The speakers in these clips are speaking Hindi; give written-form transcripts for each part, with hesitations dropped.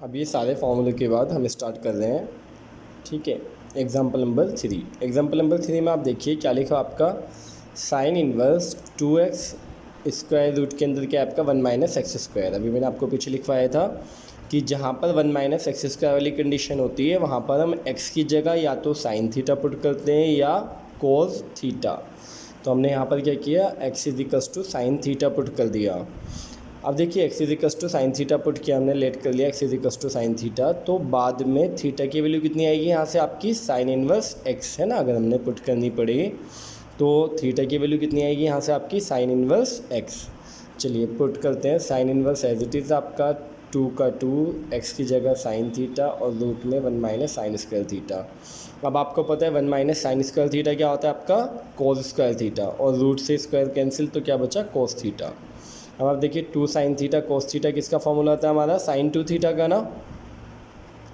अब ये सारे फॉर्मूले के बाद हम स्टार्ट कर रहे हैं। ठीक है, एग्जाम्पल नंबर 3। एग्जाम्पल नंबर 3 में आप देखिए क्या लिखा आपका, sign inverse 2x square root के अंदर क्या है आपका 1 माइनस एक्स स्क्वायर। अभी मैंने आपको पीछे लिखवाया था कि जहाँ पर 1 माइनस एक्स स्क्वायर वाली कंडीशन होती है वहाँ पर हम x की जगह या तो साइन थीटा पुट करते हैं या कोस थीटा। तो हमने यहाँ पर क्या किया, x equals to sine theta put कर दिया। अब देखिए x equals to sine theta put किया हमने, लेट कर लिया x equals to sine theta. तो बाद में थीटा की वैल्यू कितनी आएगी यहाँ से आपकी, साइन इनवर्स x है ना, अगर हमने पुट करनी पड़ी तो थीटा की वैल्यू कितनी आएगी यहाँ से आपकी, साइन इनवर्स x। चलिए पुट करते हैं, sine inverse as it is आपका 2 का 2 x की जगह साइन थीटा और रूट में 1 माइनस साइन स्क्वायर थीटा। अब आपको पता है 1 माइनस साइन स्क्वायर थीटा क्या होता है आपका, कोस स्क्वायर थीटा, और रूट से स्क्वायर कैंसिल तो क्या बचा, कोस थीटा। अब आप देखिए 2 साइन थीटा कोस थीटा किसका फॉर्मूला होता है हमारा, साइन 2 थीटा का ना,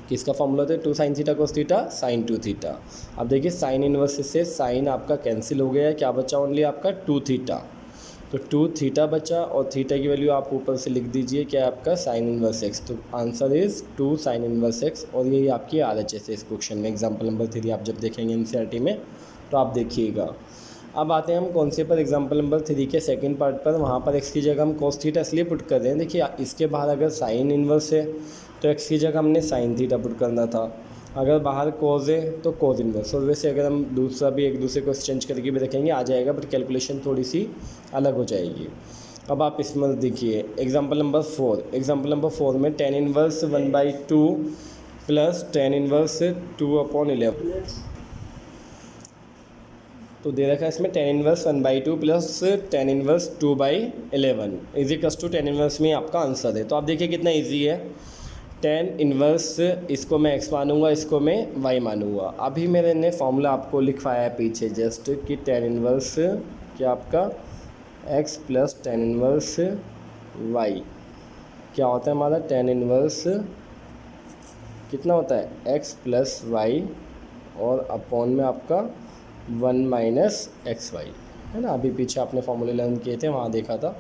किसका फॉर्मूला होता है 2 sine theta cos theta, sine 2 theta. अब देखिए साइन इनवर्स से साइन आपका कैंसिल हो गया, क्या बचा ओनली आपका 2 थीटा। तो 2 थीटा बचा और थीटा की वैल्यू आप ऊपर से लिख दीजिए क्या है आपका, साइन इनवर्स एक्स। तो answer is 2 sine inverse x. और यही आपकी RHS है इस क्वेश्चन में। एग्जाम्पल नंबर 3 आप जब देखेंगे NCERT में तो आप देखिएगा। अब आते हैं हम कौन से पर, एग्जाम्पल नंबर 3 के सेकंड पार्ट पर। वहाँ पर x की जगह हम कोस थीटा इसलिए पुट कर रहे हैं, देखिए इसके बाहर अगर साइन इन्वर्स है तो x की जगह हमने साइन थीटा पुट करना था, अगर बाहर कोस है तो कोस इन्वर्स। और वैसे अगर हम दूसरा भी एक दूसरे को एक्सचेंज करके भी रखेंगे आ जाएगा, बट कैलकुलेशन थोड़ी सी अलग हो जाएगी। अब आप इसमें देखिए एग्जाम्पल नंबर 4। एग्जाम्पल नंबर 4 में tan inverse 1/2 plus tan inverse 2/11 तो दे रखा है इसमें tan inverse 1/2 plus tan inverse 2/11 equals to tan inverse में आपका आंसर है। तो आप देखिए कितना इजी है, टेन इनवर्स इसको मैं x मानूंगा, इसको मैं y मानूंगा। अभी मैंने फॉर्मूला आपको लिखवाया है पीछे जस्ट कि टेन इनवर्स क्या आपका x plus tan inverse y क्या होता है हमारा, टेन इनवर्स कितना होता है x प्लस y और अपॉन में आपका 1 माइनस एक्स वाई है ना। अभी पीछे आपने फॉर्मूले लर्न किए थे वहाँ देखा था।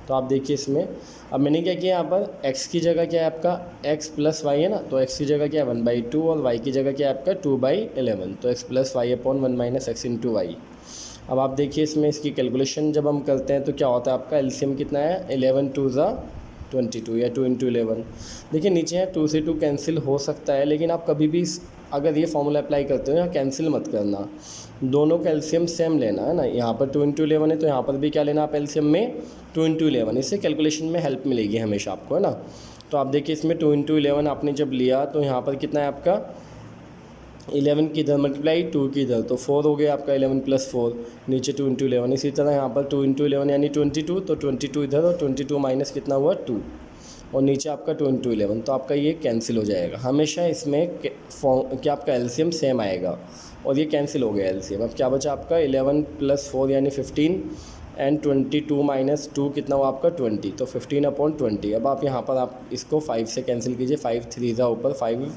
तो आप देखिए इसमें अब मैंने क्या किया, यहाँ पर x की जगह क्या है आपका x प्लस वाई है ना, तो x की जगह क्या है 1/2 और y की जगह क्या है आपका 2/11। तो x plus y upon 1 minus x into y. अब आप देखिए इसमें इसकी कैलकुलेशन जब हम करते हैं तो क्या होता है आपका, एलसीएम कितना है 11 2 22 या 2 × 11। देखिए नीचे है 2 से 2 कैंसिल हो सकता है, लेकिन आप कभी भी अगर ये फॉर्मूला अप्लाई करते हो यहाँ कैंसिल मत करना, दोनों का एलसीएम सेम लेना है ना। यहाँ पर 2 × 11 है तो यहाँ पर भी क्या लेना आप एलसीएम में 2 × 11, इससे कैलकुलेशन में हेल्प मिलेगी हमेशा आपको है ना। तो आप देखिए इसमें 2 × 11 आपने जब लिया तो यहाँ पर कितना है आपका 11 की इधर मल्टीप्लाई 2 की इधर, तो 4 हो गया आपका 11 + 4 नीचे 2 × 11। इसी तरह यहाँ पर 2 × 11 यानी 22, तो 22 इधर और 22 माइनस कितना हुआ 2 और नीचे आपका 2 × 11, तो आपका ये कैंसिल हो जाएगा। हमेशा इसमें क्या आपका एलसीएम सेम आएगा और ये कैंसिल हो गया एलसीएम। अब क्या बचा आपका 11 + 4 यानी 15 एंड 22 माइनस 2 कितना हुआ आपका 20, तो 15/20। अब आप यहाँ पर आप इसको 5 से कैंसिल कीजिए, 5 3 ज़ा ऊपर 5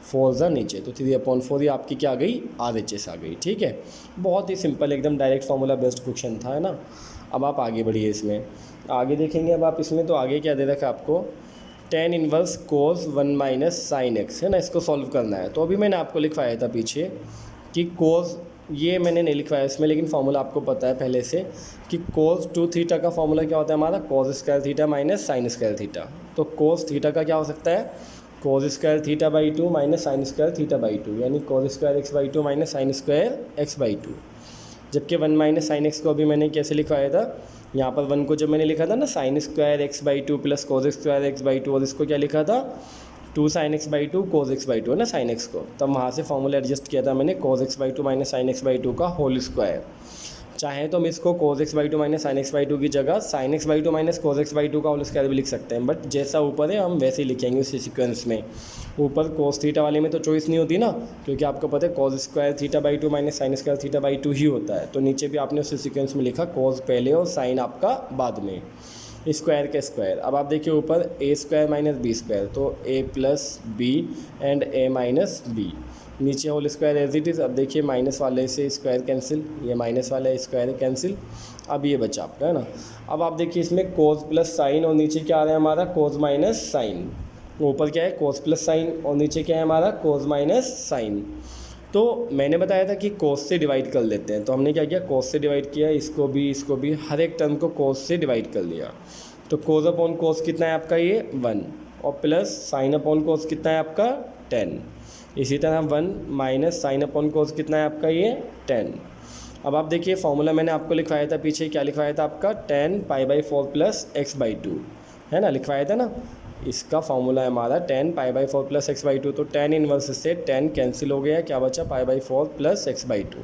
4 ज़ा नीचे, तो 3/4 ये आपकी क्या आ गई, RHS आ गई। ठीक है, बहुत ही सिंपल एकदम डायरेक्ट फार्मूला बेस्ड क्वेश्चन था है ना। अब आप आगे बढ़िए, इसमें आगे देखेंगे अब आप इसमें, तो आगे क्या दे रखा है आपको, टेन इनवर्स कोस 1 माइनस साइन एक्स है ना, इसको सॉल्व करना है। तो अभी मैंने आपको लिखवाया था पीछे कि कोस, ये मैंने नहीं लिखवाया इसमें लेकिन फार्मूला आपको पता है पहले से कि कोस 2 थीटा का फार्मूला क्या होता है हमारा, cos square theta minus sine square theta. तो कोस थीटा का क्या हो सकता है, cos square थीटा/2 minus sine square थीटा/2, यानी cos square x/2 minus sine square x/2। जबकि 1 माइनस साइन एक्स को अभी मैंने कैसे लिखवाया था, यहाँ पर 1 को जब मैंने लिखा था ना sine square x/2 plus cos square x/2, और इसको क्या लिखा था 2 साइन x/2 कोस x/2 है ना साइन एक्स को, तब वहाँ से फॉर्मूला एडजस्ट किया था मैंने कोस x/2 माइनस साइन x/2 का होल स्क्वायर। चाहे तो हम इसको कोस x/2 माइनस साइन x/2 की जगह sign x/2 minus cos x/2 का होल स्क्वायर भी लिख सकते हैं, बट जैसा ऊपर है हम वैसे ही लिखेंगे उसी सीक्वेंस में। ऊपर कोस थीटा वाले में तो चॉइस नहीं होती ना, क्योंकि आपको पता है cos square थीटा/2 minus sine square थीटा/2 ही होता है। तो नीचे भी आपने उसी सीक्वेंस में लिखा, कोस पहले और साइन आपका बाद में, स्क्वायर के स्क्वायर। अब आप देखिए ऊपर a² माइनस b², तो a plus b and a minus b, नीचे whole square as it is. अब देखिए माइनस वाले से स्क्वायर कैंसिल, ये माइनस वाला स्क्वायर कैंसिल, अब ये बचा आपका है ना। अब आप देखिए इसमें कोस प्लस साइन और नीचे क्या आ रहा है हमारा कोस माइनस साइन, ऊपर क्या है कोस प्लस साइन और नीचे क्या है हमारा कोस माइनस साइन। तो मैंने बताया था कि कोस से डिवाइड कर लेते हैं, तो हमने क्या किया कोस से डिवाइड किया, इसको भी हर एक टर्म को कोस से डिवाइड कर लिया। तो कोस अपॉन कोस कितना है आपका ये 1 और प्लस साइन अपॉन कोस कितना है आपका 10। इसी तरह 1 माइनस साइन अपॉन कोस कितना है आपका ये 10। अब आप देखिए फॉर्मूला मैंने आपको लिखवाया था पीछे, क्या लिखवाया था आपका 10 π/4 प्लस x/2 है ना, लिखवाया था ना। इसका फॉर्मूला है हमारा 10 π/4 प्लस x/2। तो 10 इनवर्स से 10 कैंसिल हो गया, क्या बचा π/4 प्लस x/2।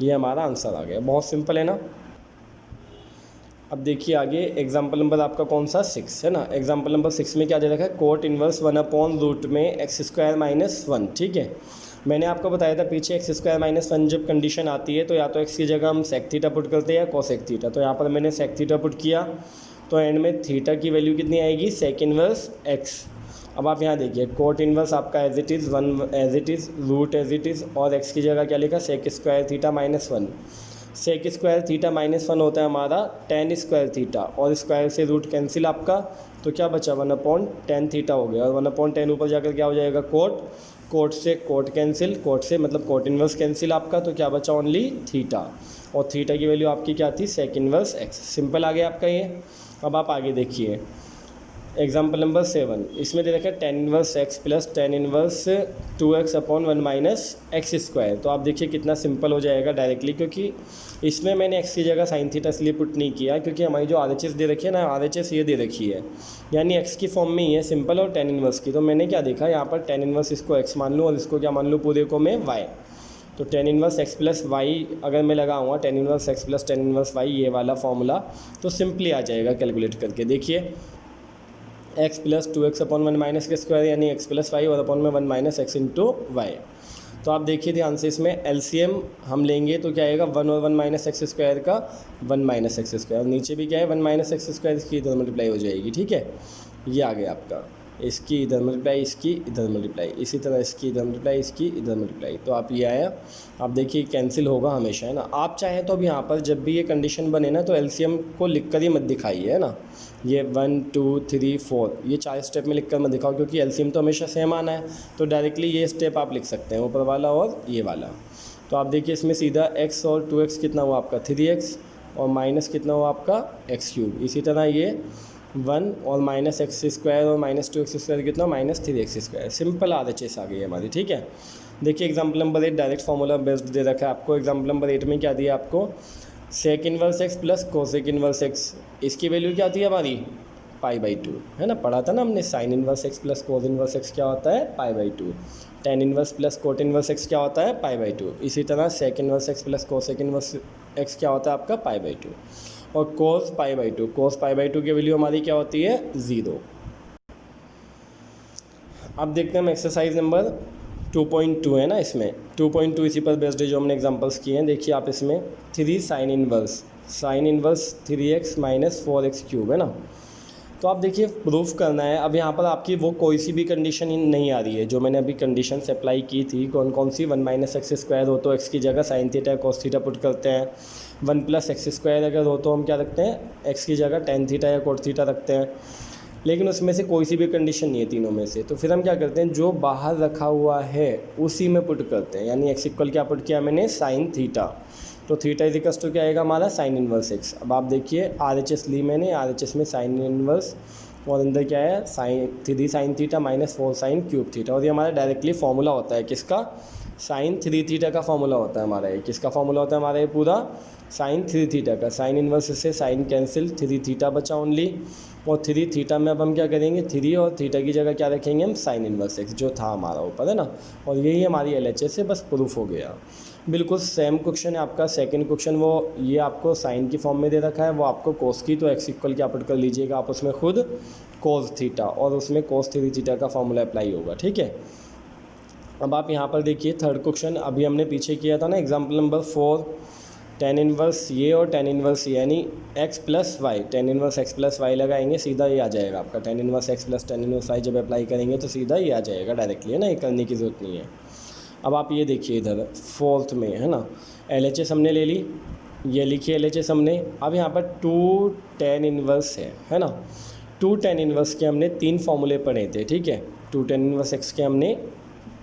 ये हमारा आंसर आ गया। बहुत सिंपल है ना। अब देखिए आगे एग्जाम्पल नंबर आपका कौन सा 6 है ना। एग्जाम्पल नंबर 6 में क्या दे रखा है कोट इनवर्स 1/रूट में x² - 1। ठीक है, मैंने आपको बताया था पीछे x² - 1 जब कंडीशन आती है तो या तो x की जगह हम सेक थीटा पुट करते हैं या कोसेक थीटा। तो यहाँ पर मैंने सेक थीटा पुट किया तो एंड में थीटा की वैल्यू कितनी आएगी सेक इनवर्स x। अब आप यहाँ देखिए कोट इनवर्स आपका as it is 1 as it is, root as it is, और x की जगह क्या लिखा sec² थीटा -1। sec² थीटा -1 होता है हमारा tan स्क्वायर थीटा, और स्क्वायर से रूट कैंसिल आपका, तो क्या बचा 1/tan थीटा हो गया, और 1/tan ऊपर जाकर क्या हो जाएगा कोट से कोट कैंसिल, कोट से मतलब कोट इनवर्स कैंसिल आपका, तो क्या बचा ओनली थीटा, और थीटा की वैल्यू आपकी क्या थी सेक इनवर्स x। सिंपल आ गया आपका ये। अब आप आगे देखिए एग्जाम्पल नंबर 7, इसमें दे रखा है tan inverse x plus tan inverse 2x/1 - x²। तो आप देखिए कितना सिंपल हो जाएगा डायरेक्टली, क्योंकि इसमें मैंने x की जगह साइन थीटा इसलिए पुट नहीं किया क्योंकि हमारी जो RHS दे रखी है ना, RHS ये दे रखी है यानी x की फॉर्म में ही है सिंपल, और tan इनवर्स की। तो मैंने क्या देखा यहाँ पर tan इनवर्स इसको x मान लूँ और इसको क्या मान लूँ पूरे को मैं y। तो tan inverse x plus y अगर मैं लगाऊंगा tan inverse x plus tan inverse y ये वाला फॉर्मूला, तो सिंपली आ जाएगा कैलकुलेट करके। देखिए x प्लस 2x/1 - x² यानी x प्लस वाई और अपॉन में 1 माइनस x इंटू वाई। तो आप देखिए ध्यान से इसमें LCM हम लेंगे तो क्या आएगा 1 और 1 माइनस x² का 1 माइनस x², और नीचे भी क्या है 1 माइनस x², इसकी इधर मल्टीप्लाई हो जाएगी। ठीक है, ये आ गया आपका, इसकी इधर मल्टीप्लाई, इसकी इधर मल्टीप्लाई, इसी तरह इसकी इधर मल्टीप्लाई, इसकी इधर मल्टीप्लाई। तो आप ये आया, आप देखिए कैंसिल होगा हमेशा है ना। आप चाहें तो अब यहाँ पर जब भी ये कंडीशन बने ना तो LCM को लिख कर ही मत दिखाइए है ना, ये 1 2 3 4 ये 4 स्टेप में लिख कर मत दिखाओ, क्योंकि LCM तो हमेशा सेम आना है। तो डायरेक्टली ये स्टेप आप लिख सकते हैं, ऊपर वाला और ये वाला। तो आप देखिए इसमें सीधा x और 2x कितना हुआ आपका 3x, और माइनस कितना हुआ आपका x³। इसी तरह ये 1 और माइनस x² और माइनस 2x² कितना -3x²। सिंपल RHS आ गई है हमारी। ठीक है, देखिए example number 8 direct formula based दे रखा है आपको। एग्जाम्पल नंबर 8 में क्या दिया आपको sec inverse x plus cosec inverse x, इसकी वैल्यू क्या आती है हमारी π/2 है ना। पढ़ा था ना हमने sine inverse x plus cos inverse x क्या होता है π/2, tan inverse plus cot inverse x क्या होता है π/2। इसी तरह sec inverse x plus cosec inverse x क्या होता है आपका π/2, और कोस π/2 की वैल्यू हमारी क्या होती है 0। अब देखते हैं हम एक्सरसाइज नंबर 2.2 है ना, इसमें 2.2 इसी पर बेस्ड है जो हमने एग्जांपल्स किए हैं। देखिए आप इसमें 3 साइन इनवर्स 3x - 4x³ है ना। तो आप देखिए प्रूफ करना है। अब यहाँ पर आपकी वो कोई सी भी कंडीशन नहीं आ रही है जो मैंने अभी कंडीशंस अप्लाई की थी। कौन सी 1 माइनस x² हो तो x की जगह sign theta cos theta put करते हैं, 1 प्लस x² अगर हो तो हम क्या रखते हैं x की जगह tan थीटा या कोट थीटा रखते हैं। लेकिन उसमें से कोई सी भी कंडीशन नहीं है तीनों में से, तो फिर हम क्या करते हैं जो बाहर रखा हुआ है उसी में पुट करते हैं। यानी x इक्वल क्या पुट किया मैंने साइन थीटा, तो थीटा इज इक्वल टू क्या आएगा हमारा साइन इनवर्स x। अब आप देखिए RHS ली मैंने, RHS में साइन इनवर्स और अंदर क्या है sine 3 sine theta minus 4 sine cube theta, और ये हमारा डायरेक्टली फॉर्मूला होता है किसका साइन 3 थीटा का फॉर्मूला होता है हमारा। ये किसका फॉर्मूला होता है हमारा ये पूरा साइन 3 थीटा का। साइन इनवर्स से साइन कैंसिल, 3 थीटा बचा ओनली, और 3 थीटा में अब हम क्या करेंगे 3 और थीटा की जगह क्या रखेंगे हम साइन इनवर्स x जो था हमारा ऊपर है ना। और यही हमारी LHS है, बस प्रूफ हो गया। बिल्कुल सेम क्वेश्चन है आपका सेकंड क्वेश्चन, वो ये आपको साइन की फॉर्म में दे रखा है, वो आपको कोस की, तो x इक्वल क्या पुट कर लीजिएगा आप उसमें खुद कोस थीटा, और उसमें कोस 3 थीटा का फॉर्मूला अप्लाई होगा। ठीक है, अब आप यहाँ पर देखिए थर्ड क्वेश्चन अभी हमने पीछे किया था ना एग्जाम्पल नंबर 4, tan इनवर्स ये और tan इनवर्स यानी x plus y, tan inverse x plus y लगाएंगे सीधा ये आ जाएगा आपका tan inverse x plus tan inverse y. जब अप्लाई करेंगे तो सीधा ये आ जाएगा डायरेक्टली है ना, ये करने की ज़रूरत नहीं है। अब आप ये देखिए इधर फोर्थ में है ना LHS हमने ले ली, ये लिखिए LHS हमने। अब यहाँ पर 2 tan इनवर्स है ना, टू टेन इनवर्स के हमने 3 फॉर्मूले पढ़े थे, ठीक है। टू टेन इनवर्स एक्स के हमने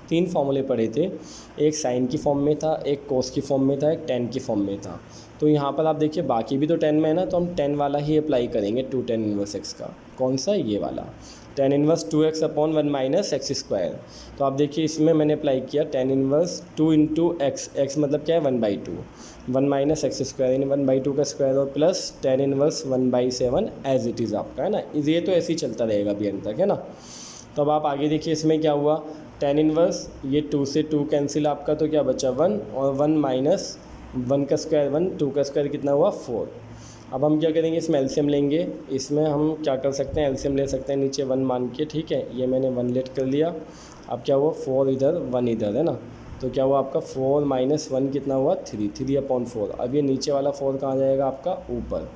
3 फॉर्मूले पढ़े थे, एक साइन की फॉर्म में था, एक कोस की फॉर्म में था, एक टेन की फॉर्म में था। तो यहाँ पर आप देखिए बाकी भी तो 10 में है ना, तो हम 10 वाला ही अप्लाई करेंगे टू टेन इनवर्स एक्स का। कौन सा? ये वाला, tan inverse 2x upon 1 minus x square. तो आप देखिए इसमें मैंने अप्लाई किया tan inverse 2 into x, x मतलब क्या है 1/2, 1 माइनस एक्स स्क्वायर यानी 1/2 का स्क्वायर और plus tan inverse 1/7 as it is आपका, है ना। ये तो ऐसे ही चलता रहेगा अभी अंत तक, है ना। तो अब आप आगे देखिए इसमें क्या हुआ, टेन इनवर्स ये 2 से 2 कैंसिल आपका, तो क्या बचा 1 और 1 माइनस 1 का स्क्वायर 1, 2 का स्क्वायर कितना हुआ 4। अब हम क्या करेंगे, इसमें एलसीएम लेंगे। इसमें हम क्या कर सकते हैं, एलसीएम ले सकते हैं नीचे 1 मान के, ठीक है। ये मैंने 1 लेट कर लिया। अब क्या हुआ 4 इधर 1 इधर, है ना। तो क्या हुआ आपका 4 माइनस 1 कितना हुआ 3, 3/4। अब ये नीचे वाला 4 कहाँ जाएगा आपका ऊपर,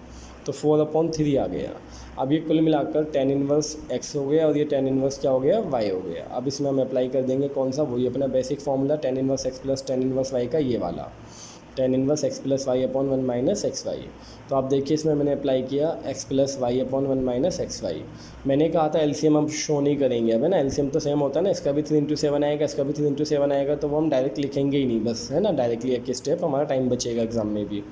तो 4/3 आ गया। अब ये कुल मिलाकर टेन इनवर्स एक्स हो गया और ये टेन इनवर्स क्या हो गया वाई हो गया। अब इसमें हम अप्लाई कर देंगे कौन सा, वही अपना basic formula tan inverse x plus tan inverse y का, ये वाला tan inverse x plus y upon 1 minus x y. तो आप देखिए इसमें मैंने अप्लाई किया x plus y upon 1 minus x y. मैंने कहा था एलसीएम हम शो नहीं करेंगे अब, है ना। एलसीएम तो सेम होता है ना, इसका भी 3 इंटू 7 आएगा, इसका भी 3 इंटू 7 आएगा, तो वो हम डायरेक्ट लिखेंगे ही नहीं बस, है ना। डायरेक्टली एक स्टेप, हमारा टाइम बचेगा एग्जाम में भी।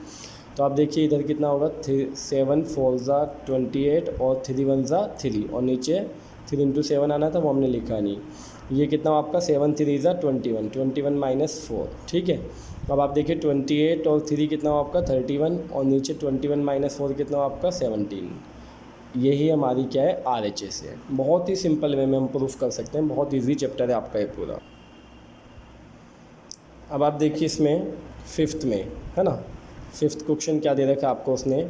तो आप देखिए इधर कितना होगा 7 4 ज़ा 28 और 3 1 ज़ा 3 और नीचे 3 इंटू 7 आना था, वो हमने लिखा नहीं। ये कितना आपका 7 3 ज़ा 21, 21 माइनस 4, ठीक है। अब आप देखिए 28 और 3 कितना हो आपका 31 और नीचे 21 माइनस 4 कितना हो आपका 17। यही हमारी क्या है RHS है। बहुत ही सिंपल वे में हम प्रूफ कर सकते हैं, बहुत ईजी चैप्टर है आपका ये पूरा। अब आप देखिए इसमें 5th में, है ना, 5th क्वेश्चन क्या दे रखा है आपको उसने।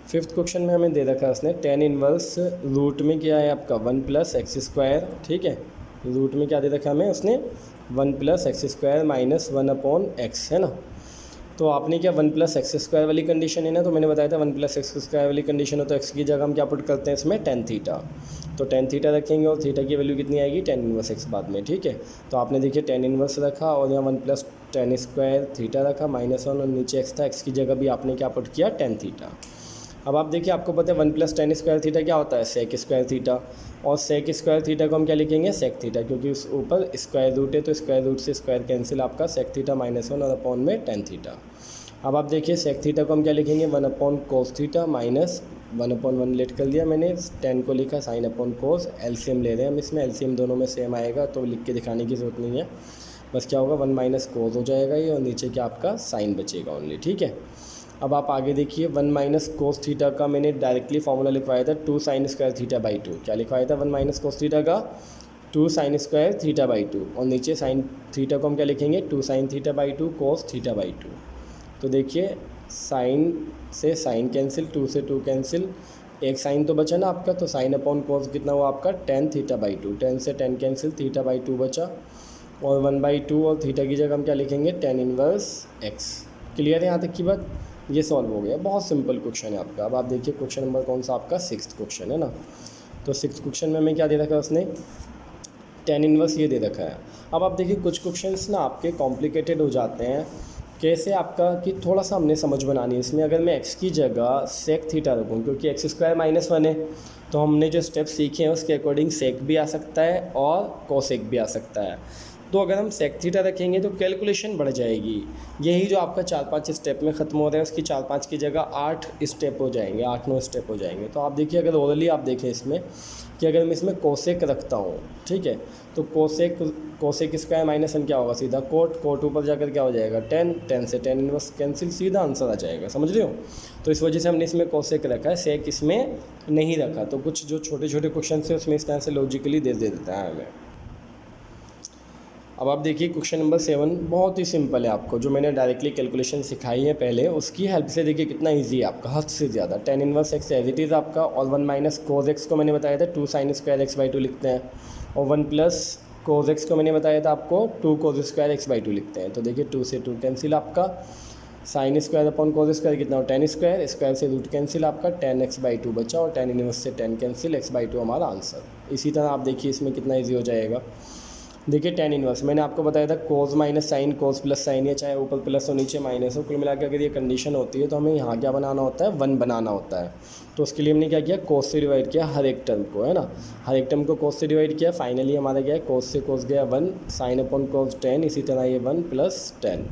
5th क्वेश्चन में हमें दे रखा है उसने टेन इनवर्स रूट में क्या है आपका 1 प्लस एक्स स्क्वायर, ठीक है। रूट में क्या दे रखा है हमें उसने 1 plus x square minus 1 upon x, है ना। तो आपने क्या 1 प्लस एक्स स्क्वायर वाली कंडीशन है ना, तो मैंने बताया था 1 प्लस एक्स स्क्वायर वाली कंडीशन हो तो एक्स की जगह हम क्या पुट करते हैं इसमें टेन थीटा। तो टेन थीटा रखेंगे और थीटा की वैल्यू कितनी आएगी टेन इनवर्स एक्स बाद में, ठीक है। तो आपने देखिए टेन इनवर्स रखा और यहाँ 1 प्लस टेन स्क्वायर थीटा रखा -1 और नीचे एक्स था, एक्स की जगह भी आपने क्या पुट किया टेन थीटा। अब आप देखिए आपको पता है 1 प्लस टेन स्क्वायर थीटा क्या होता है सेक स्क्वायर थीटा, और सेक स्क्वायर थीटा को हम क्या लिखेंगे सेक थीटा, क्योंकि उस ऊपर स्क्वायर रूट है तो स्क्वायर रूट से स्क्वायर कैंसिल, आपका सेक थीटा -1 और अपॉन में टेन थीटा। अब आप देखिए सेक थीटा को हम क्या लिखेंगे 1 upon cos theta minus 1/1 let कर लिया मैंने, 10 को लिखा साइन अपॉन कोस। एलसीएम ले रहे हैं हम इसमें, एलसीएम दोनों में सेम आएगा तो लिख के दिखाने की ज़रूरत नहीं है, बस क्या होगा 1 माइनस कोस हो जाएगा ये और नीचे क्या आपका साइन बचेगा ओनली, ठीक है। अब आप आगे देखिए 1 माइनस कोस थीटा का मैंने डायरेक्टली फॉर्मूला लिखवाया था 2 साइन स्क्वायर थीटा बाई 2। क्या लिखवाया था 1 माइनस कोस थीटा का 2 साइन स्क्वायर थीटा बाई 2 और नीचे साइन थीटा को हम क्या लिखेंगे 2 sine theta by 2 cos theta by 2। तो देखिए साइन से साइन कैंसिल, 2 से 2 कैंसिल, एक साइन तो बचा ना आपका, तो साइन अपॉन कोस कितना हुआ आपका टेन थीटा बाई 2, 10 से 10 कैंसिल, थीटा बाई 2 बचा और 1/2 और थीटा की जगह हम क्या लिखेंगे टेन इनवर्स एक्स। क्लियर है यहाँ तक की बात, ये सॉल्व हो गया। बहुत सिंपल क्वेश्चन है आपका। अब आप देखिए क्वेश्चन नंबर कौन सा आपका 6th क्वेश्चन है ना। तो 6th क्वेश्चन में हमें क्या दे रखा है उसने टेन इनवर्स ये दे रखा है। अब आप देखिए कुछ क्वेश्चंस ना आपके कॉम्प्लिकेटेड हो जाते हैं, कैसे आपका कि थोड़ा सा हमने समझ बनानी है इसमें। अगर मैं एक्स की जगह सेक थीटा रखूँ, क्योंकि एक्स स्क्वायर -1 है, तो हमने जो स्टेप सीखे हैं उसके अकॉर्डिंग सेक भी आ सकता है और कोसेक भी आ सकता है। तो अगर हम सेक थीटा रखेंगे तो कैलकुलेशन बढ़ जाएगी। यही जो आपका 4-5 स्टेप में ख़त्म हो रहा है उसकी 4-5 की जगह 8 स्टेप हो जाएंगे, 8-9 स्टेप हो जाएंगे। तो आप देखिए अगर ओरली आप देखें इसमें कि अगर मैं इसमें कोसेक रखता हूँ, ठीक है, तो कोसेक स्क्वायर -1 क्या होगा सीधा कोट ऊपर जाकर क्या हो जाएगा 10 से 10 इनवर्स कैंसिल, सीधा आंसर आ जाएगा, समझ रहे हो। तो इस वजह से हमने इसमें कोसेक रखा है, सेक इसमें नहीं रखा। तो कुछ जो छोटे छोटे क्वेश्चन है उसमें इस तरह से लॉजिकली दे देता है हमें। अब आप देखिए क्वेश्चन नंबर 7 बहुत ही सिंपल है, आपको जो मैंने डायरेक्टली कैलकुलेशन सिखाई है पहले उसकी हेल्प से देखिए कितना इजी है आपका, हद से ज़्यादा। Tan inverse x as it is आपका और 1 माइनस कोज एक्स को मैंने बताया था 2 साइन स्क्वायर एक्स बाई 2 लिखते हैं, और 1 प्लस कोज एक्स को मैंने बताया था आपको 2 कोज स्क्वायर एक्स बाई 2 लिखते हैं। तो देखिए 2 से 2 कैंसिल, आपका sine square upon cos square कितना हो 10 स्क्वायर, स्क्वायर से रूट कैंसिल, आपका 10 एक्स बाई 2 बचा और 10 इनवर्स से 10 कैंसिल, एक्स बाई 2 हमारा आंसर। इसी तरह आप देखिए इसमें कितना ईजी हो जाएगा। देखिए टेन इनवर्स मैंने आपको बताया था कोस माइनस साइन, कोस प्लस साइन, या चाहे ऊपर प्लस हो नीचे माइनस हो, कुल मिला के अगर ये कंडीशन होती है तो हमें यहाँ क्या बनाना होता है, 1 बनाना होता है। तो उसके लिए हमने क्या किया, कोस से डिवाइड किया हर एक टर्म को, है ना, हर एक टर्म को कोस से डिवाइड किया। फाइनली हमारा क्या है, कोस से कोस गया 1, साइन अपॉन कोस 10, इसी तरह ये 1 प्लस 10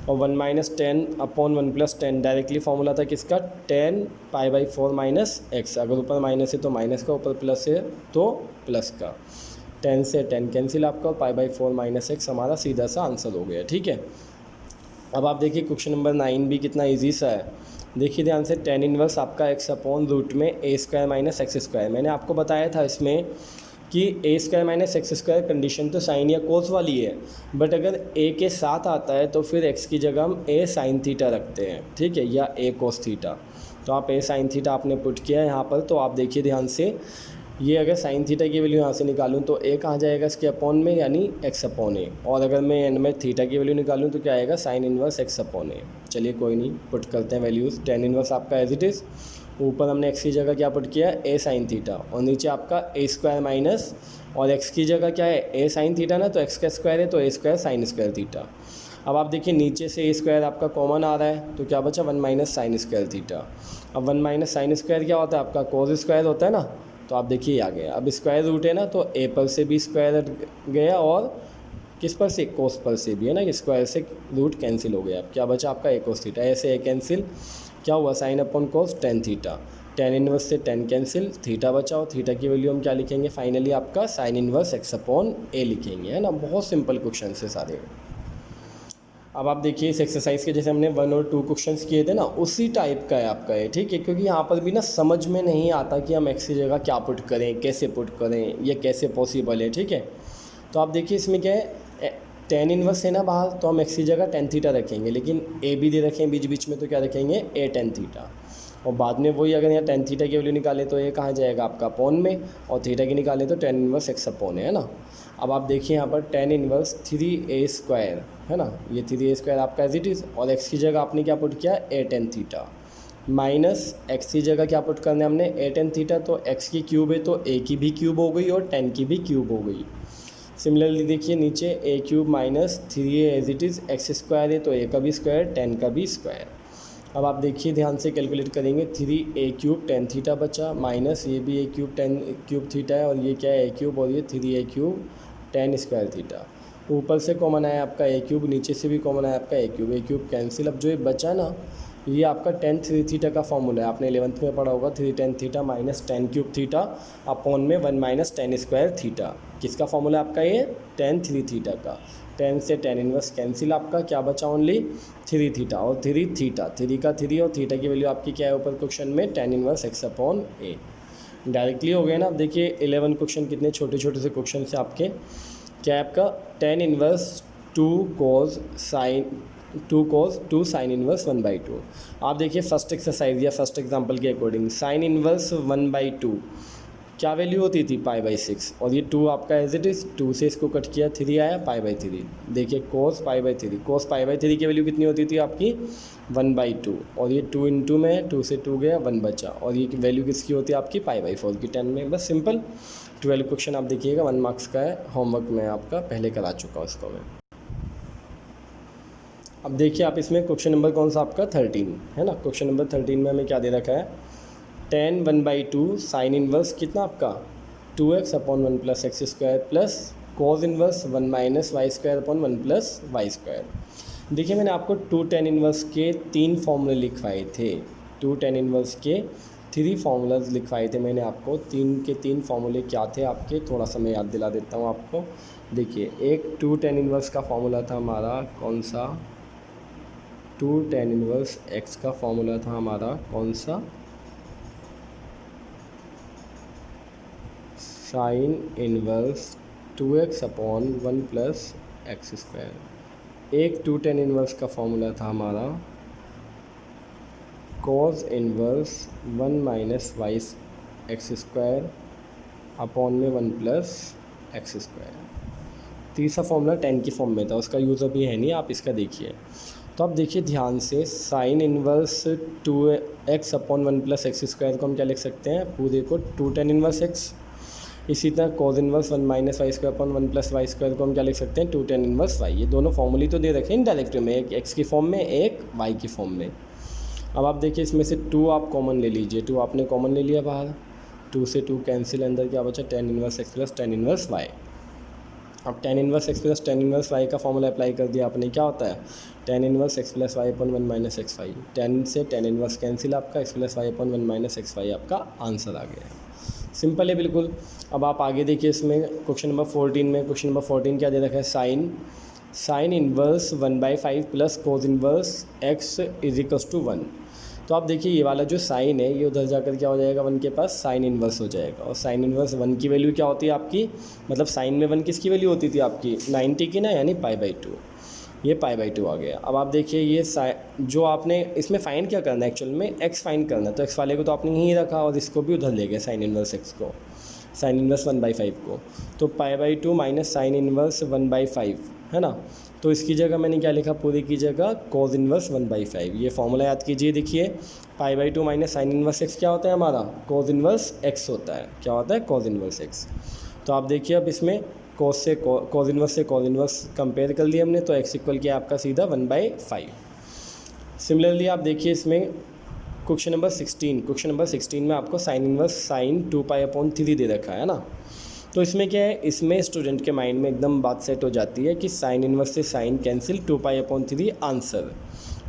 और 1 minus 10 upon 1 plus 10। Directly formula था किसका, 10 π/4 माइनस एक्स, अगर ऊपर माइनस है तो माइनस का, ऊपर प्लस है तो प्लस का। 10 से 10 कैंसिल आपका, π/4 माइनस एक्स हमारा सीधा सा आंसर हो गया। ठीक है, अब आप देखिए क्वेश्चन नंबर 9 भी कितना इजी सा है। देखिए ध्यान से, टेन इनवर्स आपका एक्स अपॉन रूट में a square minus x square. मैंने आपको बताया था इसमें कि a square minus x square condition तो साइन या कोस वाली है, बट अगर ए के साथ आता है तो फिर एक्स की जगह हम ए साइन थीटा रखते हैं, ठीक है, या ए कोस थीटा। तो आप ए साइन थीटा आपने पुट किया है यहाँ पर। तो आप देखिए ध्यान से, ये अगर साइन थीटा की वैल्यू यहाँ से निकालूँ तो ए कहाँ जाएगा, इसके अपॉन में, यानी एक्स अपॉन ए, और अगर मैं एंड में थीटा की वैल्यू निकालूँ तो क्या आएगा, साइन इनवर्स एक्स अपॉन ए। चलिए कोई नहीं, पुट करते हैं वैल्यूज़। टेन इनवर्स आपका एज इट इज़, ऊपर हमने एक्स की जगह क्या पुट किया, ए साइन थीटा, और नीचे आपका ए स्क्वायर माइनस, और एक्स की जगह क्या है, ए साइन थीटा ना, तो एक्स का स्क्वायर है तो ए स्क्वायर साइन स्क्वायर थीटा। अब आप देखिए नीचे से ए स्क्वायर आपका कॉमन आ रहा है तो क्या बचा, 1 माइनस साइन स्क्वायर थीटा। अब 1 माइनस साइन स्क्वायर क्या होता है आपका, कोस स्क्वायर होता है ना। तो आप देखिए आ गया, अब स्क्वायर रूट है ना, तो ए पर से भी स्क्वायर गया और किस पर से, कोस पर से भी, है ना, स्क्वायर से रूट कैंसिल हो गया। अब क्या बचा आपका, ए कोस थीटा, ऐसे ए कैंसिल, क्या हुआ, साइन अपॉन कोस 10 थीटा, टेन इनवर्स से 10 कैंसिल, थीटा बचा, और थीटा की वैल्यू हम क्या लिखेंगे, फाइनली आपका साइन इनवर्स एक्स अपॉन ए लिखेंगे, है ना। बहुत सिंपल क्वेश्चन है सारे। अब आप देखिए इस एक्सरसाइज के जैसे हमने 1 और 2 क्वेश्चंस किए थे ना, उसी टाइप का है आपका ये, ठीक है, क्योंकि यहाँ पर भी ना समझ में नहीं आता कि हम एक्स की जगह क्या पुट करें, कैसे पुट करें, ये कैसे पॉसिबल है, ठीक है। तो आप देखिए इसमें क्या है, टेन इनवर्स है ना बाहर, तो हम एक्स की जगह टेन थीटा रखेंगे, लेकिन ए भी दे रखें बीच बीच में, तो क्या रखेंगे, ए टेन थीटा, और बाद में वही अगर यहाँ टेन थीटा की वैल्यू निकाले तो ये कहाँ जाएगा आपका अपॉन में, और थीटा की निकाले तो टेन इनवर्स एक्स अपॉन है ना। अब आप देखिए यहाँ पर टेन इनवर्स 3a स्क्वायर, है ना, ये 3a स्क्वायर आपका एज इट इज़, और एक्स की जगह आपने क्या पुट किया, ए टेन थीटा, माइनस एक्स की जगह क्या पुट करना है हमने, ए टेन थीटा, तो एक्स की क्यूब है तो ए की भी क्यूब हो गई और 10 की भी क्यूब हो गई। सिमिलरली देखिए नीचे a cube minus 3a as it is, x square है तो ए का भी स्क्वायर, 10 का भी स्क्वायर। अब आप देखिए ध्यान से कैलकुलेट करेंगे, 3a क्यूब 10 थीटा बचा, माइनस ये भी a क्यूब 10 क्यूब थीटा है, और ये क्या है, a क्यूब, और ये 3a क्यूब 10 स्क्वायर थीटा। ऊपर से कॉमन आया आपका a क्यूब, नीचे से भी कॉमन आया आपका a क्यूब कैंसिल। अब जो ये बचा ना, ये आपका 10 3 थीटा का फॉर्मूला है, आपने 11th में पढ़ा होगा, 3 10 theta minus 10 cube theta upon में 1 माइनस 10 स्क्वायर थीटा। किसका फॉर्मूला आपका ये, 10 3 थीटा का। 10 से 10 इनवर्स कैंसिल, आपका क्या बचा, ओनली 3 थीटा, और 3 थीटा, 3 का 3, और थीटा की वैल्यू आपकी क्या है ऊपर क्वेश्चन में, 10 इनवर्स एक्स अपॉन ए। डायरेक्टली हो गया ना। अब देखिए 11 क्वेश्चन कितने छोटे छोटे से क्वेश्चन से आपके, क्या है आपका, 10 इनवर्स 2 कोस साइन 2 साइन इनवर्स 1/2। आप देखिए फर्स्ट एक्सरसाइज या फर्स्ट एग्जांपल के अकॉर्डिंग, साइन इनवर्स 1/2 क्या वैल्यू होती थी, π/6, और ये 2 आपका एज इट इज़, 2 से इसको कट किया, 3 आया, π/3। देखिए कोस π/3, कोस π/3 की वैल्यू कितनी होती थी आपकी, 1/2, और ये 2 × में 2 से 2 गया, 1 बचा, और ये वैल्यू किसकी होती है आपकी, π/4 की 10 में। बस सिंपल। 12 क्वेश्चन आप देखिएगा, 1 मार्क्स का है, होमवर्क में आपका पहले करा चुका हूँ इसको मैं। अब देखिए आप इसमें क्वेश्चन नंबर कौन सा आपका, 13 है ना। क्वेश्चन नंबर 13 में हमें क्या दे रखा है, 10 1/2 साइन इनवर्स कितना आपका, 2x upon 1 plus x square plus cos inverse 1 minus y square upon 1 plus y square. देखिए मैंने आपको 2 tan इनवर्स के 3 फॉर्मूले लिखवाए थे, 2 tan इनवर्स के 3 फार्मूलाज लिखवाए थे मैंने आपको। 3 के 3 फार्मूले क्या थे आपके, थोड़ा सा मैं याद दिला देता हूँ आपको। देखिए एक 2 tan इनवर्स का फॉर्मूला था हमारा कौन सा, 2 tan इनवर्स x का फॉर्मूला था हमारा कौन सा, sine inverse 2x upon 1 plus x square. एक 2 tan इनवर्स का फॉर्मूला था हमारा cos inverse 1 minus y x square upon में 1 प्लस एक्स स्क्वायर। तीसरा फॉर्मूला 10 की फॉर्म में था, उसका यूज़ अभी है नहीं, आप इसका देखिए। तो आप देखिए ध्यान से, sign inverse 2x upon 1 plus x square को हम क्या लिख सकते हैं, पूरे को 2 tan इनवर्स x, इसी तरह cos inverse 1 minus y square upon 1 plus y square को हम क्या लिख सकते हैं 2 tan इनवर्स वाई। ये दोनों फॉर्मूले तो दे रखे हैं इनडायरेक्ट में, एक एक्स की फॉर्म में एक वाई की फॉर्म में। अब आप देखिए इसमें से 2 आप कॉमन ले लीजिए, 2 आपने कॉमन ले लिया बाहर, 2 से 2 कैंसिल, अंदर क्या बचा tan inverse x plus tan inverse y. अब tan inverse x plus tan inverse y का फॉर्मूला अप्लाई कर दिया आपने, क्या होता है tan inverse x plus y upon 1 minus x y. tan से tan इनवर्स कैंसिल, आपका x plus y upon 1 minus x y आपका आंसर आ गया। सिंपल है बिल्कुल। अब आप आगे देखिए इसमें क्वेश्चन नंबर 14 में, क्वेश्चन नंबर 14 क्या दे रखा है, sine inverse 1/5 plus cos inverse x is equals to 1। तो आप देखिए ये वाला जो साइन है ये उधर जाकर क्या हो जाएगा 1 के पास साइन इनवर्स हो जाएगा। और साइन इनवर्स 1 की वैल्यू क्या होती है आपकी, मतलब साइन में 1 किसकी वैल्यू होती थी आपकी 90 की ना, यानी π/2। ये π/2 आ गया। अब आप देखिए ये जो आपने इसमें फाइंड क्या करना है, एक्चुअल में एक्स फाइंड करना है, तो एक्स वाले को तो आपने यहीं रखा और इसको भी उधर ले गए साइन इनवर्स एक्स को, साइन इनवर्स 1/5 को। तो π/2 माइनस साइन इनवर्स 1/5 है ना, तो इसकी जगह मैंने क्या लिखा, पूरी की जगह cos इनवर्स 1/5। ये फॉर्मूला याद कीजिए, देखिए π/2 माइनस साइन इनवर्स एक्स क्या होता है हमारा cos इनवर्स एक्स होता है। क्या होता है cos इनवर्स एक्स। तो आप देखिए अब इसमें cos इनवर्स से cos इनवर्स कंपेयर कर लिया हमने, तो एक्स इक्वल किया आपका सीधा 1/5। सिमिलरली आप देखिए इसमें क्वेश्चन नंबर 16 में आपको साइन इनवर्स साइन 2π/3 दे रखा है ना। तो इसमें क्या है, इसमें स्टूडेंट के माइंड में एकदम बात सेट हो जाती है कि साइन इनवर्स से साइन कैंसिल 2π/3 आंसर।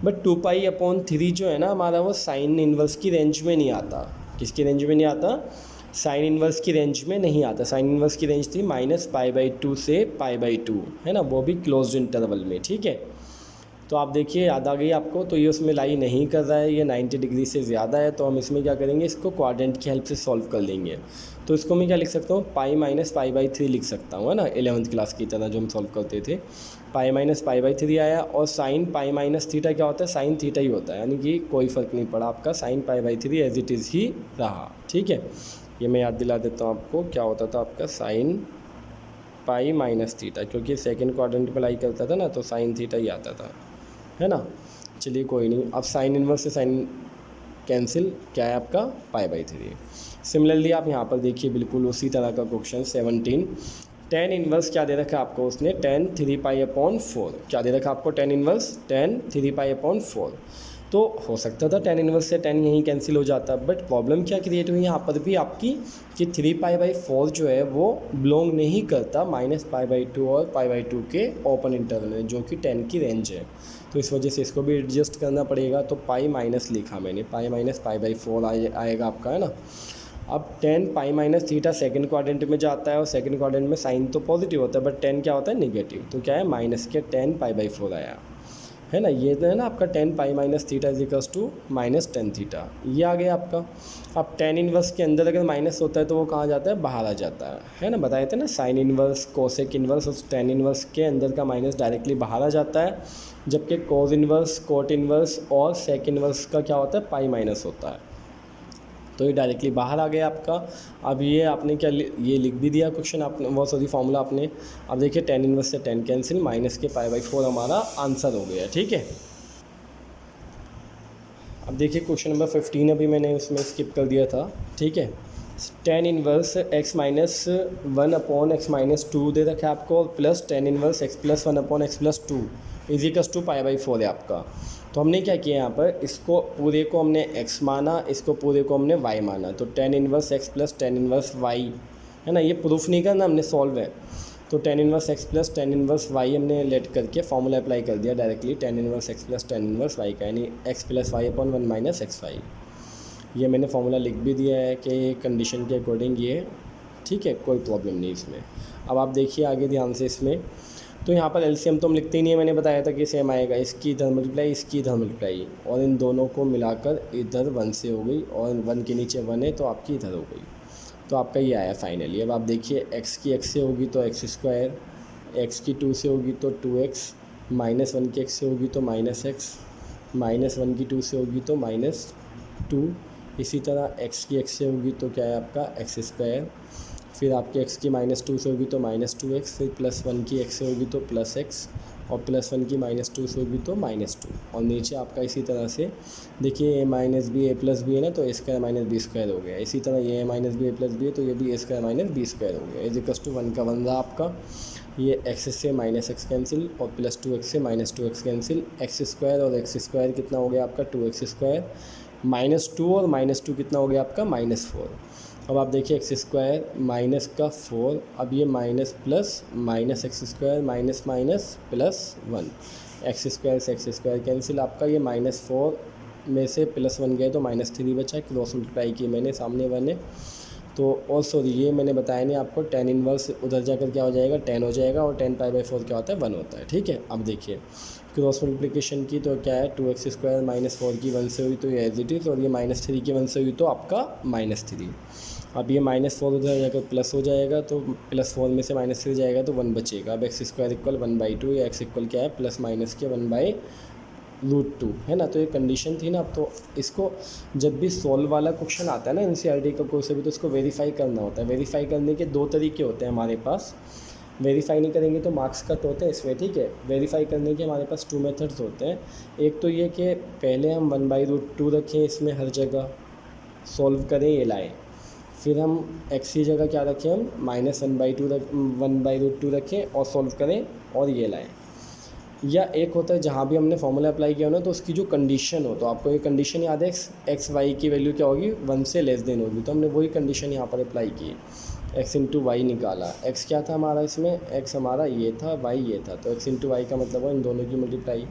बट 2π/3 जो है ना हमारा, वो साइन इनवर्स की रेंज में नहीं आता। किसकी रेंज में नहीं आता, साइन इनवर्स की रेंज में नहीं आता। साइन इनवर्स की रेंज थी -π/2 से π/2 है ना, वो भी क्लोज्ड इंटरवल में। ठीक है, तो आप देखिए याद आ गई आपको। तो ये उसमें लाई नहीं कर रहा है, ये 90 डिग्री से ज़्यादा है, तो हम इसमें क्या करेंगे, इसको क्वाड्रेंट की हेल्प से सॉल्व कर लेंगे। तो इसको मैं क्या लिख सकता हूँ, π-π/3 लिख सकता हूँ है ना, 11th क्लास की तरह जो हम सॉल्व करते थे। π-π/3 आया, और साइन π-θ क्या होता है, साइन थीटा ही होता है, यानी कि कोई फ़र्क नहीं पड़ा, आपका साइन π/3 एज इट इज़ ही रहा। ठीक है, ये मैं याद दिला देता हूँ आपको, क्या होता था आपका साइन π-θ, क्योंकि सेकेंड क्वाड्रेंट पर लाई करता था ना, तो साइन थीटा ही आता था है ना। चलिए कोई नहीं, अब साइन इनवर्स से साइन कैंसिल, क्या है आपका π/3। सिमिलरली आप यहाँ पर देखिए बिल्कुल उसी तरह का क्वेश्चन 17, tan इनवर्स क्या दे रखा है आपको उसने, tan 3π/4। क्या दे रखा है आपको, tan इनवर्स tan 3π/4। तो हो सकता था tan इनवर्स से tan यहीं कैंसिल हो जाता, बट प्रॉब्लम क्या क्रिएट हुई यहाँ पर भी आपकी कि 3π/4 जो है वो बिलोंग नहीं करता -π/2 और π/2 के ओपन इंटरवल में, जो कि 10 की रेंज है। तो इस वजह से इसको भी एडजस्ट करना पड़ेगा। तो पाई माइनस लिखा मैंने, π-π/4 आएगा आपका है ना। अब tan π-θ सेकंड क्वाड्रेंट में जाता है, और सेकंड क्वाड्रेंट में साइन तो पॉजिटिव होता है, बट tan क्या होता है नेगेटिव। तो क्या है माइनस के tan π/4 आया है ना। ये है ना आपका tan π-θ is equals to -tan θ, ये आ गया आपका। अब tan इनवर्स के अंदर अगर माइनस होता है तो वो कहाँ जाता है, बाहर आ जाता है ना। बताए थे ना साइन इनवर्स कोसेक इनवर्स और tan इनवर्स के अंदर का माइनस डायरेक्टली बाहर आ जाता है, जबकि कोस इनवर्स कोट इनवर्स और सेक इनवर्स का क्या होता है π- होता है। तो ये डायरेक्टली बाहर आ गया आपका। अब ये आपने क्या ये लिख भी दिया क्वेश्चन आपने, वो सॉरी फॉर्मूला आपने। अब देखिए tan इनवर्स से tan कैंसिल, माइनस के π/4 हमारा आंसर हो गया। ठीक है, अब देखिए क्वेश्चन नंबर 15 अभी मैंने उसमें स्किप कर दिया था। ठीक है, tan इनवर्स x-1/x-2 दे रखा है आपको, और plus tan inverse x+1/x+2 is equals to π/4 है आपका। तो हमने क्या किया यहाँ पर, इसको पूरे को हमने x माना, इसको पूरे को हमने y माना। तो tan inverse x plus tan inverse y है ना, ये प्रूफ नहीं करना, हमने सॉल्व है। तो tan inverse x plus tan inverse y हमने लेट करके फॉर्मूला अप्लाई कर दिया directly tan inverse x plus tan inverse y का, यानी x plus y/1 minus xy। ये मैंने फार्मूला लिख भी दिया है कि कंडीशन के अकॉर्डिंग ये ठीक है, कोई प्रॉब्लम नहीं इसमें। अब आप देखिए आगे ध्यान से इसमें, तो यहाँ पर एलसीएम तो हम लिखते ही नहीं है, मैंने बताया था कि सेम आएगा, इसकी इधर मल्टीप्लाई इसकी इधर मल्टीप्लाई, और इन दोनों को मिलाकर इधर 1 से हो गई, और 1 के नीचे 1 है तो आपकी इधर हो गई। तो आपका ये आया फाइनली। अब आप देखिए x की x से होगी तो x², x की 2 से होगी तो 2x, -1 की x से होगी तो -x, -1 की 2 से होगी तो -2। इसी तरह x की x से होगी तो क्या है आपका x², फिर आपके x की -2 से होगी तो -2x, फिर +1 की x से होगी तो +x, और +1 की -2 से होगी तो -2, और नीचे आपका इसी तरह से देखिए a प्लस बी है ना, तो a² - b² हो गया। इसी तरह ये a प्लस बी है तो ये भी a² - b² हो गया। = 1 का 1 रहा आपका। ये x से -x कैंसिल और +2x से -2x कैंसिल, x² और x² कितना हो गया आपका 2x², -2 और -2 कितना हो गया आपका -4। अब आप देखिए x² माइनस का 4, अब ये minus plus -x² minus minus +1, x² से x² कैंसिल, आपका ये -4 में से +1 गए तो -3 बचा। क्रॉस मल्टीप्लाई किए मैंने सामने वाले तो, और सॉरी ये मैंने बताया नहीं आपको, tan इनवर्स उधर जाकर क्या हो जाएगा 10 हो जाएगा, और 10 π/4 क्या होता है 1 होता है। ठीक है, अब देखिए क्रॉस मल्टीप्लिकेशन की तो क्या है 2x² -4 की 1 से हुई तो ये एज इट इज़, और ये -3 की 1 से हुई तो आपका -3। अब ये -4 उधर जाकर प्लस हो जाएगा तो +4 में से -3 जाएगा तो 1 बचेगा। अब x² = 1/2 या x इक्वल क्या है प्लस माइनस के 1/√2 है ना। तो ये कंडीशन थी ना। अब तो इसको जब भी सॉल्व वाला क्वेश्चन आता है ना NCERT का कोई से भी, तो इसको वेरीफाई करना होता है। वेरीफाई करने के 2 तरीके होते हैं हमारे पास। वेरीफाई नहीं करेंगे तो मार्क्स कट होते हैं इसमें। ठीक है, वेरीफाई करने के हमारे पास 2 मेथड्स होते हैं। एक तो ये कि पहले हम 1/√2 रखें इसमें हर जगह, सॉल्व करें ये लाएँ, फिर हम x की जगह क्या रखें हम -1/√2 रखें और सॉल्व करें और ये लाएँ। या एक होता है जहाँ भी हमने फॉर्मूला अप्लाई किया हो ना, तो उसकी जो कंडीशन हो, तो आपको ये कंडीशन याद है x y की वैल्यू क्या होगी 1 से लेस देन होगी, तो हमने वही कंडीशन यहाँ पर अप्लाई की, x × y निकाला। x क्या था हमारा इसमें, x हमारा ये था, y ये था, तो x × y का मतलब है इन दोनों की मल्टीप्लाई।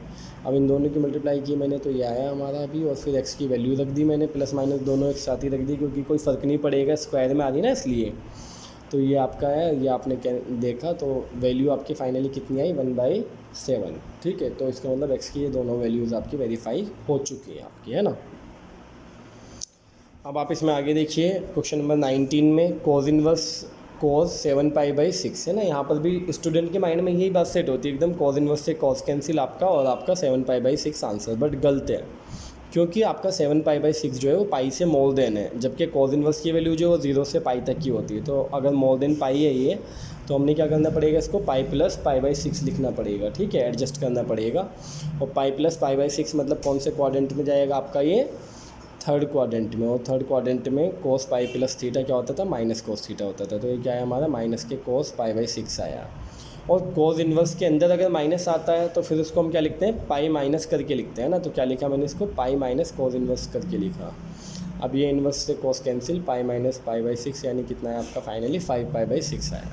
अब इन दोनों की मल्टीप्लाई की मैंने तो ये आया हमारा अभी, और फिर x की वैल्यू रख दी मैंने, प्लस माइनस दोनों एक साथ ही रख दी क्योंकि कोई फ़र्क नहीं पड़ेगा, स्क्वायर में आ रही ना इसलिए। तो ये आपका है, ये आपने देखा तो वैल्यू आपकी फाइनली कितनी आई 1/7। ठीक है, तो इसका मतलब x की ये दोनों वैल्यूज़ आपकी वेरीफाई हो चुकी है आपकी, है ना। अब आप इसमें आगे देखिए क्वेश्चन नंबर 19 में cos इनवर्स cos 7π/6 है ना। यहाँ पर भी स्टूडेंट के माइंड में यही बात सेट होती है एकदम, cos इनवर्स से cos कैंसिल आपका, और आपका 7π/6 आंसर। बट गलत है, क्योंकि आपका 7π/6 जो है वो पाई से मोर देन है, जबकि cos इनवर्स की वैल्यू जो है वो 0 से पाई तक की होती है। तो अगर मोर देन पाई है ये, तो हमने क्या करना पड़ेगा, इसको पाई प्लस π/6 लिखना पड़ेगा। ठीक है, एडजस्ट करना पड़ेगा। और पाई प्लस π/6 मतलब कौन से क्वाड्रेंट में जाएगा आपका, ये 3rd क्वाड्रेंट में। और 3rd क्वाड्रेंट में cos π + θ क्या होता था, -cos θ होता था। तो ये क्या है हमारा माइनस के cos π/6 आया। और cos इनवर्स के अंदर अगर माइनस आता है तो फिर उसको हम क्या लिखते हैं, पाई माइनस करके लिखते हैं ना। तो क्या लिखा मैंने इसको, पाई माइनस cos इनवर्स करके लिखा। अब ये इनवर्स से cos कैंसिल, पाई माइनस π/6 यानी कितना है आपका फाइनली 5π/6 आया।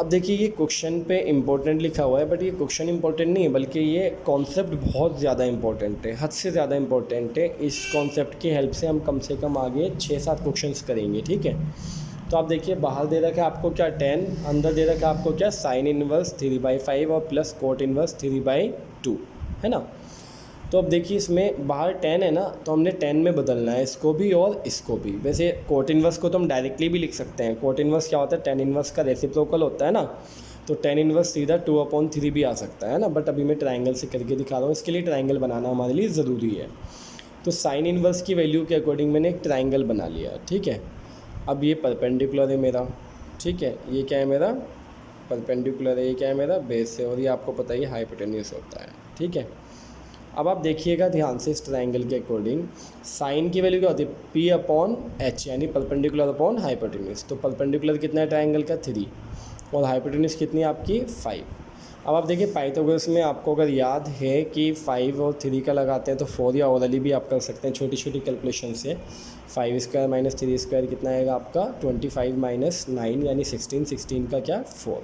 अब देखिए ये क्वेश्चन पे इम्पोर्टेंट लिखा हुआ है, बट ये क्वेश्चन इंपॉर्टेंट नहीं है, बल्कि ये कॉन्सेप्ट बहुत ज़्यादा इंपॉर्टेंट है, हद से ज़्यादा इंपॉर्टेंट है। इस कॉन्सेप्ट की हेल्प से हम कम से कम आगे 6-7 क्वेश्चंस करेंगे। ठीक है, तो आप देखिए बाहर दे रखा है आपको क्या 10, अंदर दे रखा है आपको क्या sin इनवर्स 3/5 और प्लस cot इनवर्स 3/2 है ना। तो अब देखिए इसमें बाहर 10 है ना, तो हमने 10 में बदलना है इसको भी और इसको भी। वैसे cot इनवर्स को तो हम डायरेक्टली भी लिख सकते हैं। cot इनवर्स क्या होता है, tan इनवर्स का रेसिप्रोकल होता है ना, तो tan इनवर्स सीधा 2/3 भी आ सकता है ना। बट अभी मैं ट्रायंगल से करके दिखा रहा हूँ, इसके लिए ट्रायंगल बनाना हमारे लिए ज़रूरी है। तो sin इनवर्स की वैल्यू के अकॉर्डिंग मैंने एक ट्रायंगल बना लिया। ठीक है, अब ये परपेंडिकुलर है मेरा, ठीक है, ये क्या है मेरा परपेंडिकुलर है, ये क्या है मेरा बेस है, और ये आपको पता ही हाइपोटेन्यूस होता है। ठीक है, अब आप देखिएगा ध्यान से इस ट्रायंगल के अकॉर्डिंग साइन की वैल्यू क्या होती है, P/H यानी परपेंडिकुलर अपॉन हाइपोटेन्यूस। तो परपेंडिकुलर कितना है ट्रायंगल का 3, और हाइपोटेन्यूस कितनी है आपकी 5। अब आप देखिए पाइथागोरस में आपको अगर याद है कि 5 और 3 का लगाते हैं तो 4 या ओरली भी आप कर सकते हैं छोटी छोटी कैलकुलेशन से। 5² - 3² कितना आएगा आपका 25 - 9 यानी 16 का क्या 4।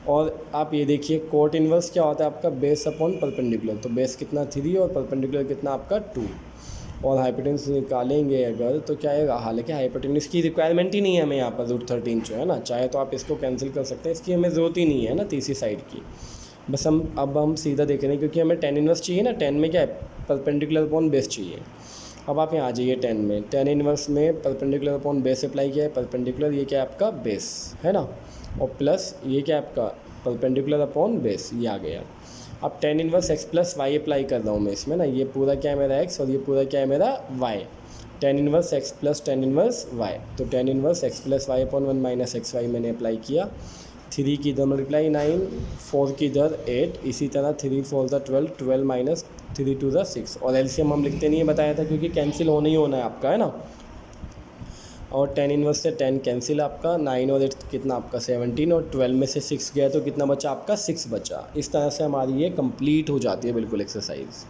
और आप ये देखिए कोट इनवर्स क्या होता है आपका बेस अपॉन परपेंडिकुलर, तो बेस कितना 3 और परपेंडिकुलर कितना आपका 2। और हाइपोटेन्यूस निकालेंगे अगर तो क्या आएगा, हालांकि हाइपोटेन्यूस की रिक्वायरमेंट ही नहीं है हमें यहाँ पर √13 जो है ना, चाहे तो आप इसको कैंसिल कर सकते हैं, इसकी हमें ज़रूरत ही नहीं है ना तीसरी साइड की। बस हम सीधा देख रहे हैं क्योंकि हमें tan इनवर्स चाहिए ना, 10 में क्या है परपेंडिकुलर अपॉन बेस चाहिए। अब आप यहाँ आ जाइए 10 में, tan इनवर्स में परपेंडिकुलर अपॉन बेस अप्लाई किया है, परपेंडिकुलर ये क्या है आपका बेस है ना, और प्लस ये क्या है आपका परपेंडिकुलर अपॉन बेस, ये आ गया। अब tan inverse x + y apply कर रहा हूँ मैं इसमें ना, ये पूरा क्या है मेरा x और ये पूरा क्या है मेरा y। tan inverse x + tan inverse y, तो tan inverse x + y/1 - xy मैंने अप्लाई किया। 3 की इधर मल्टीप्लाई 9, 4 की इधर 8, इसी तरह 3 4 ज़ा 12, 12 माइनस 3 2 ज़ा 6, और एलसीएम हम लिखते नहीं है, बताया था, क्योंकि कैंसिल होना ही होना है आपका, है ना। और 10 इनवर्स से 10 कैंसिल आपका, 9 और 8 कितना आपका 17, और 12 में से 6 गया तो कितना बचा आपका 6 बचा। इस तरह से हमारी ये कंप्लीट हो जाती है बिल्कुल एक्सरसाइज।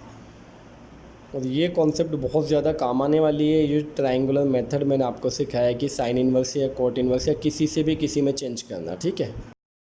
और ये कॉन्सेप्ट बहुत ज़्यादा काम आने वाली है। ये ट्रायंगुलर मेथड मैंने आपको सिखाया है कि साइन इनवर्स या कोट इनवर्स या किसी से भी किसी में चेंज करना, ठीक है।